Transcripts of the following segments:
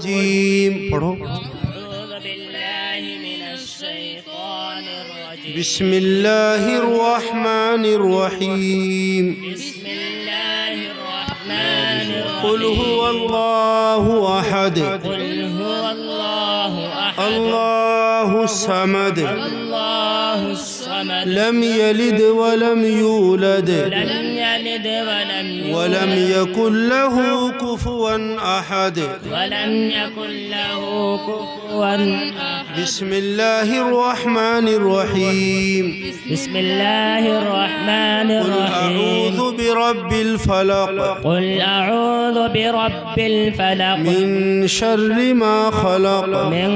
रजीम। पढ़ो। अऊज़ु बिल्लाहि मिनश शैतानिर रजीम। बिस्मिल्लाहिर रहमानिर रहीम। बिस्मिल्लाहिर रहमानिर रहीम। कुल हुवल्लाहु अहद। कुल हुवल्लाहु अहद। अल्लाहुस समद। अल्लाहुस समद। लम यलिद वलम यूलद लम यलिद वलम वलम यूलद यकुल लहू कुफुवन अहद। वलम यकुल लहू कुफुवन अहद। बिस्मिल्लाहिर रहमानिर रहीम। बिस्मिल्लाहिर रहमानिर कुल रहीम। अऊज़ु बिरब्बिल फलक। कुल अऊज़ु बिरब्बिल फलक। मिन शर्रि मा खलक। मिन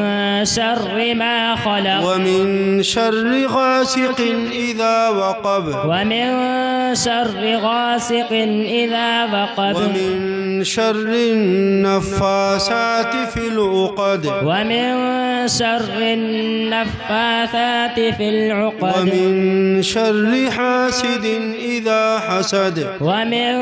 शर्रि मा खलक। वमिन शर्रि गासिकिन इज़ा वक़ब। वमिन शर्रि गासिकिन इज़ा वक़ब। वमिन शर्रि नफ़्फ़ासाति फ़िल उक़द। वमिन शर्रि नफ़्फ़ासाति फ़िल उक़द। वमिन शर्रि हासिदिन इज़ा हसद। वमिन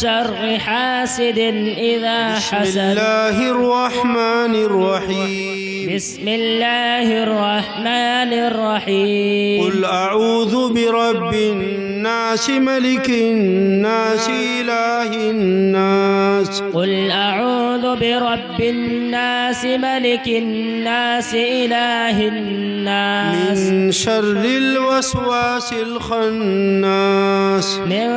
शर्रि हासिदिन इज़ा हसद। बिस्मिल्लाहिर रहमानिर रहीम। बिस्मिल्लाहिर रहमानिर रहीम। कुल अऊज़ु बिरब्बिन नास मलिकिन नास इलाहिन नास। कुल अऊज़ु बिरब्बिन नास मलिकिन नास इलाहिन नास। मिन शर्रिल वसवासिल खन्नास। मिन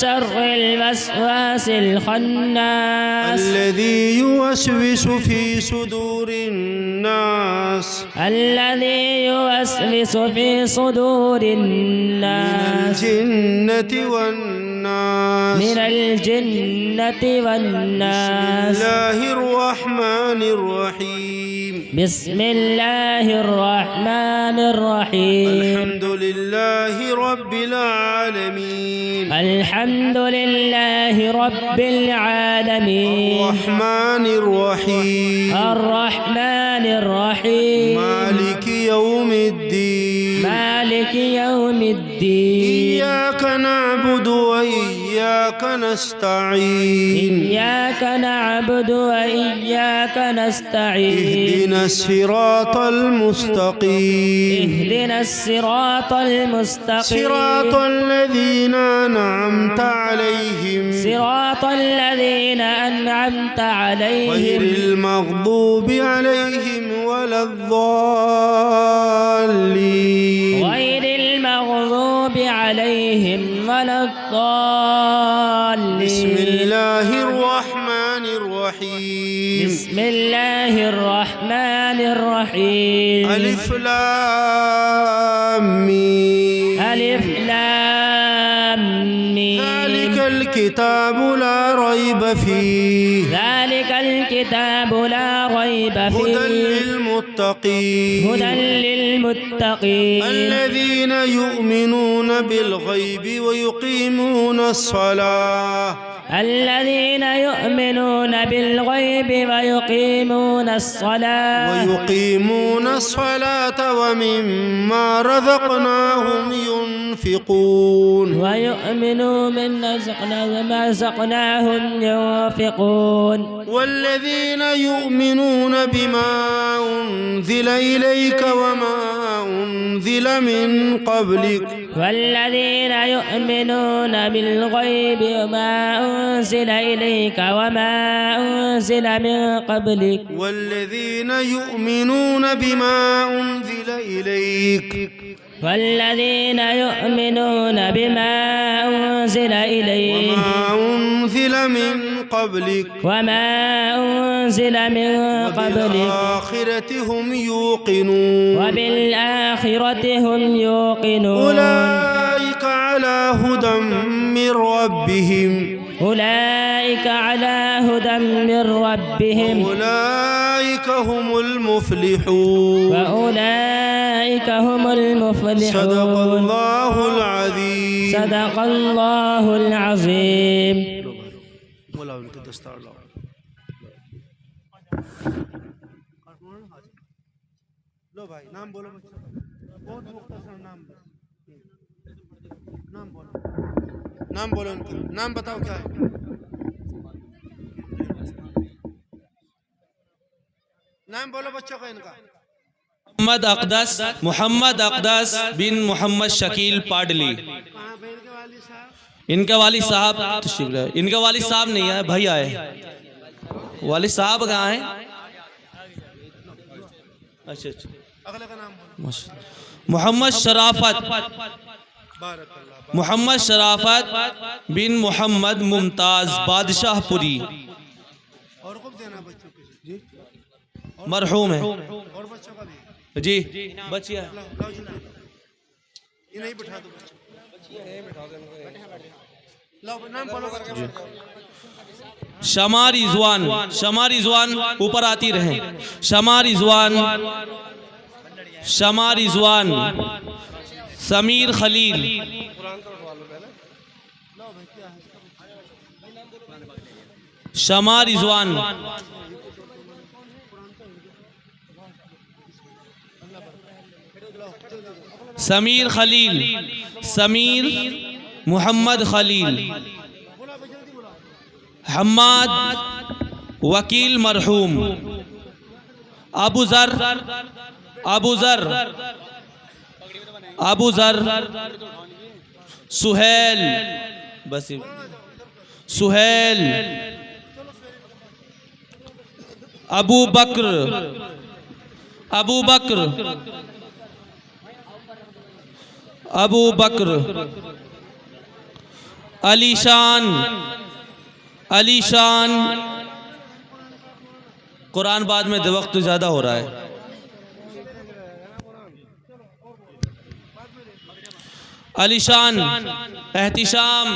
शर्रिल वसवासिल खन्नास। الذي يوسوس في صدور الناس الذي يوسوس في صدور من الناس الجنة والناس. من الجنة والناس. بسم الله الرحمن الرحيم. بسم الله الرحمن الرحيم. الحمد لله رب العالمين. الحمد لله رب العالمين. الرحمن الرحيم. الرحمن الرحيم. مالك يوم الدين. مالك يوم الدين. إياك نعبد وإياك نستعين. إياك نعبد وإياك نستعين. اهدنا الصراط المستقيم. اهدنا الصراط المستقيم. صراط الذين أنعمت عليهم صراط الذين أنعمت غير عليهم المغضوب عليهم ولا الضالين. غير المغضوب عليهم ولا الضالين. بسم الله الرحمن الرحيم. بسم الله الرحمن الرحيم. ألف لام ميم. ألف لام ميم. ذلك الكتاب لا ريب فيه. ذلك الكتاب لا ريب هدى فيه. للمتقين. هدى للمتقين. الذين يؤمنون بالغيب ويقيمون الصلاة. الذين يؤمنون بالغيب ويقيمون الصلاة. ومما رزقناهم ينفقون. ويؤمنوا من ما رزقناهم ينفقون. والذين يؤمنون بما أنزل إليك وما أنزل من قبلك. والذين يؤمنون بالغيب وما أنزل إليك وما أنزل من قبلك. والذين يؤمنون بما أنزل إليك. والذين يؤمنون بما أنزل إليك وما أنزل من قبلك. وما أنزل من قبلك. وبالآخرة هم يوقنون. وبالآخرة هم يوقنون. أولئك على هدى من ربهم. أولئك على هدى من ربهم. أولئك هم المفلحون. وأولئك هم المفلحون. صدق الله العظيم. صدق الله العظيم. लो भाई नाम बोलो बच्चों का। बहुत मुख्तसर नाम नाम बोलो। नाम बोलो उनका नाम बताओ क्या है। नाम बोलो बच्चों का इनका। मोहम्मद अक़दस बिन मोहम्मद शकील पाडली। कहाँ पे इनके वालिद साहब? इनका वालिद साहब तशरीफ लाए। इनका वालिद साहब नहीं आए, भाई आए। वालिद साहब कहाँ हैं? अच्छा अच्छा। अगले का नाम बोलो। मोहम्मद शराफत, बारकल्लाह। मोहम्मद शराफत बिन मोहम्मद मुमताज बादशाहपुरी, और खूब देना बच्चों को जी। मरहूम है और बच्चों का भी जी। बचिया लाओ लाओ जल्दी। ये नहीं बिठा दो बच्चों, लाओ नाम बोलो करके। शमा रिजवान, शमा रिजवान ऊपर आती रहे। शमा रिजवान, शमा रिजवान, समीर खलील, शमा रिजवान, समीर खलील, समीर मोहम्मद खलील, हम्माद वकील मरहूम, अबू जर, अबू जर, अबू जर, सुहेल, बस सुहेल, अबू बकर, अबू बकर, अबू बकर, अलीशान, अलीशान। कुरान बाद में वक्त तो ज़्यादा हो रहा है। अलीशान, एहतिशाम,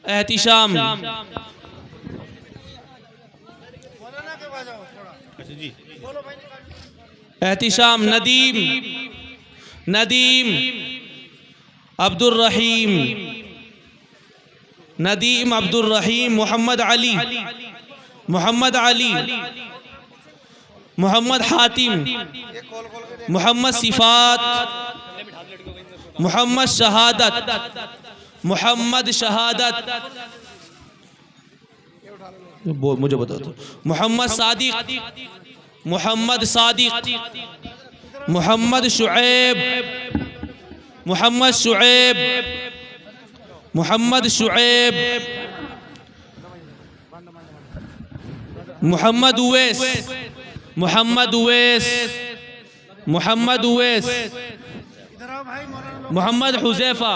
एहतिशाम, एहतिशाम, नदीम, नदीम, अब्दुल रहीम, नदीम अब्दुल रहीम, मोहम्मद अली, मोहम्मद अली, मोहम्मद हातिम, मोहम्मद सिफात, मोहम्मद शहादत, मोहम्मद शहादत, मुझे बता दो। मोहम्मद सादिक, मोहम्मद सादिक, मोहम्मद शुएब, मोहम्मद शुएब, मोहम्मद शुएब, मोहम्मद उवैस, मोहम्मद उवैस, मोहम्मद उवैस, इधर आओ भाई। मौलाना मोहम्मद हुजैफा,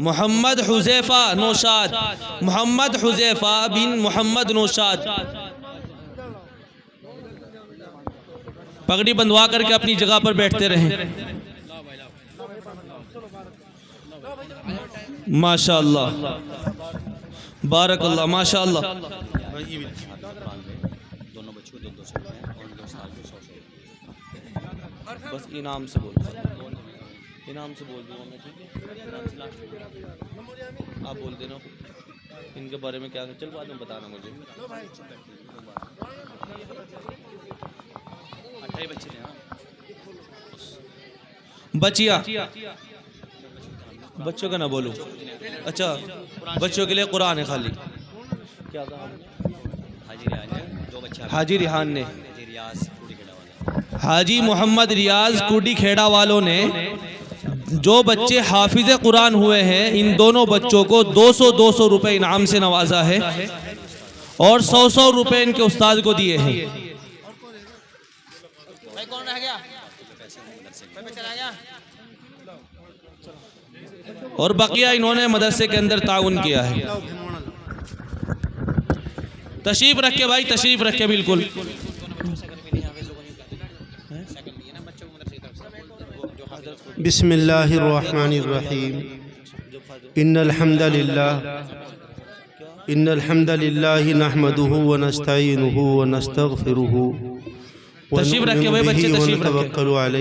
मोहम्मद हुजैफा नौशाद, मोहम्मद हुजैफा बिन मोहम्मद नौशाद। पगड़ी बंधवा करके अपनी जगह पर बैठते रहें। माशाअल्लाह, बारकल्लाह, माशाअल्लाह। दोनों बच्चों को 200 रुपये और 2 साल को 100 बस इनाम से बोल, इनाम से बोल दूँगा मैं, ठीक है? इनाम से लास्ट आप बोल देना इनके बारे में क्या। चल बाद में बताना मुझे। 28 बच्चे थे। हाँ, बचिया, बच्चों का ना बोलूं। अच्छा, बच्चों के लिए कुरान है खाली। क्या कहा? हाजी रियाज है, 2 बच्चे। हाजी रिहान ने, हाजी रियाज पूरी खेड़ा वाला। हाजी मोहम्मद रियाज कुडी खेड़ा वालों ने जो बच्चे हाफिज कुरान हुए हैं, इन दोनों बच्चों को 200 रुपए इनाम से नवाजा है और 100 रुपए इनके उस्ताद को दिए हैं। कौन रह गया? और बकिया इन्होंने मदरसे के अंदर ताउन किया है। तशरीफ रखे भाई, तशरीफ रखे बिल्कुल। बिस्मिल्लाहिर्रहमानिर्रहीम। इन्नल हम्दलिल्लाह नहमदुहु व नस्तईनुहु व नस्तगफिरुहु व तशरीफ रखे भाई बच्चे, नु'मिनु बिही व तशरीफ रखे। नतवक्कलु अलैहि।